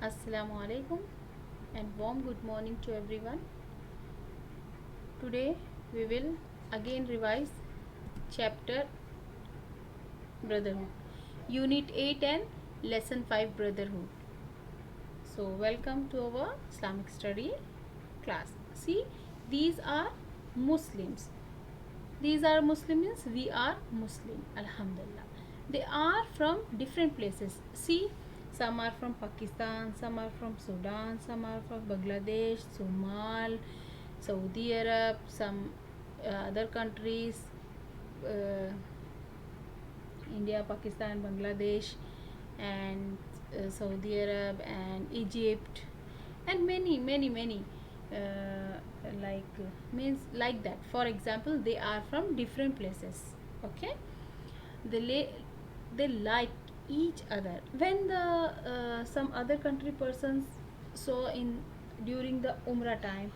Assalamu alaikum and warm good morning to everyone. Today we will again revise chapter Brotherhood, Unit 8 and Lesson 5 Brotherhood. So, welcome to our Islamic study class. See, these are Muslims. These are Muslims, we are Muslim, Alhamdulillah. They are from different places. See, some are from Pakistan, some are from Sudan, some are from Bangladesh, Somal, Saudi Arab, some other countries, uh, India, Pakistan, Bangladesh, and Saudi Arab, and Egypt, and many means like that. For example, they are from different places. Okay, they they like each other. When the some other country persons saw in during the Umrah time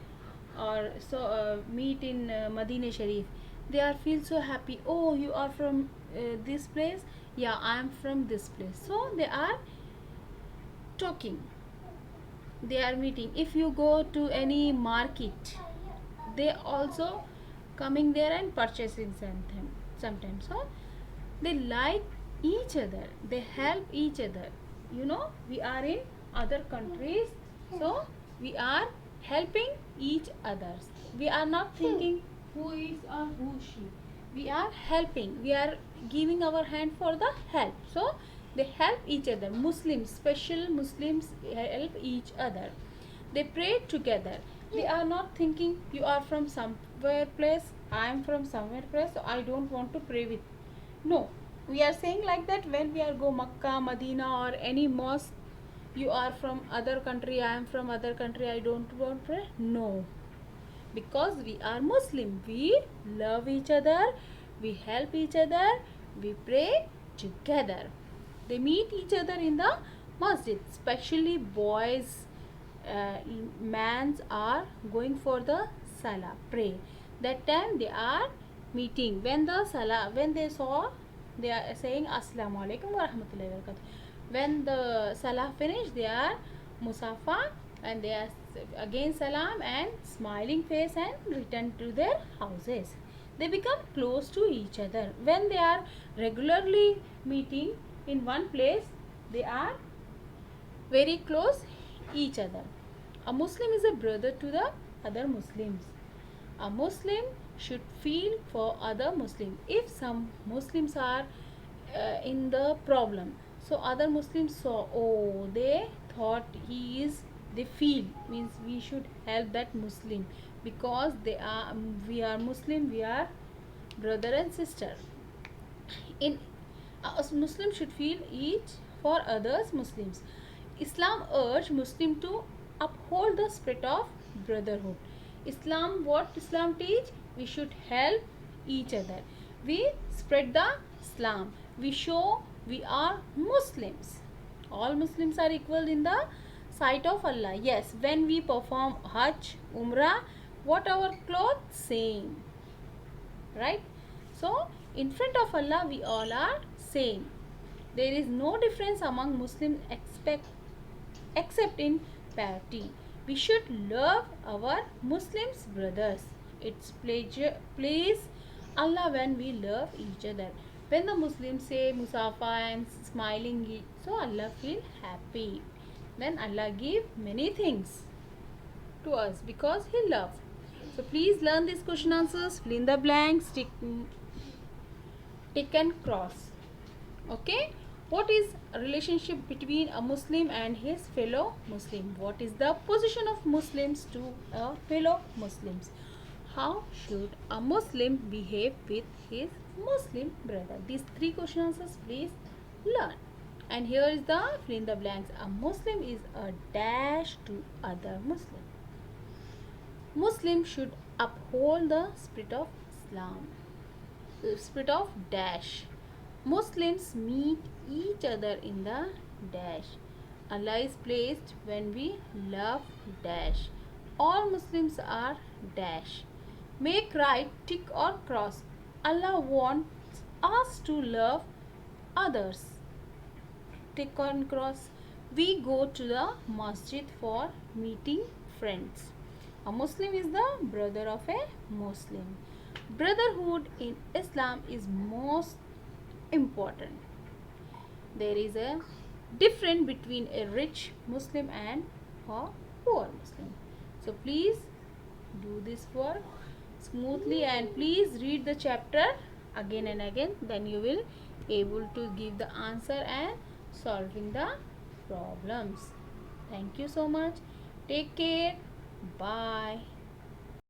or so meet in Madinah Sharif, they are feel so happy. Oh, you are from this place? Yeah, I am from this place. So they are talking, they are meeting. If you go to any market, they also coming there and purchasing sometimes. So they like each other, they help each other. We are in other countries, so we are helping each others. We are not thinking who is or who she. We are helping, we are giving our hand for the help. So they help each other. Muslims, special Muslims, help each other. They pray together. They are not thinking you are from somewhere place, I am from somewhere place, so I don't want to pray with. No, we are saying like that when we are go Makkah, Medina, or any mosque. You are from other country, I am from other country, I don't want to pray. No, because we are Muslim, we love each other, we help each other, we pray together. They meet each other in the masjid, especially boys. Mans are going for the salah, pray. That time they are meeting. When the salah, when they saw, they are saying assalamu alaikum wa rahmatullahi wa barakatuh. When the salah finished, they are musafa, and they are again salam and smiling face and return to their houses. They become close to each other. When they are regularly meeting in one place, they are very close each other. A Muslim is a brother to the other Muslims. A Muslim should feel for other Muslim. If some Muslims are in the problem, so other Muslims saw, oh, they thought he is, they feel, means we should help that Muslim, because we are Muslim, we are brother and sister. In a Muslim should feel each for others Muslims. Islam urge Muslim to uphold the spirit of brotherhood. Islam, what Islam teach? We should help each other. We spread the Islam. We show we are Muslims. All Muslims are equal in the sight of Allah. Yes, when we perform Hajj, Umrah, what our clothes? Same. Right? So, in front of Allah, we all are same. There is no difference among Muslims except in piety. We should love our Muslims brothers. It's please Allah when we love each other. When the Muslims say Musafa and smiling, so Allah feel happy. Then Allah give many things to us because He love. So please learn these question answers. Fill in the blanks. Tick and cross. Okay, what is a relationship between a Muslim and his fellow Muslim? What is the position of Muslims to a fellow Muslims? How should a Muslim behave with his Muslim brother? These three question answers please learn. And here is the fill in the blanks. A Muslim is a dash to other Muslim. Muslim should uphold the spirit of Islam. The spirit of dash. Muslims meet each other in the dash. Allah is placed when we love dash. All Muslims are dash. Make right, tick or cross. Allah wants us to love others. Tick and cross. we go to the masjid for meeting friends. A Muslim is the brother of a Muslim. Brotherhood in Islam is most important. There is a difference between a rich Muslim and a poor Muslim. So please do this work smoothly and please read the chapter again and again, then you will able to give the answer and solving the problems. Thank you so much. Take care. Bye.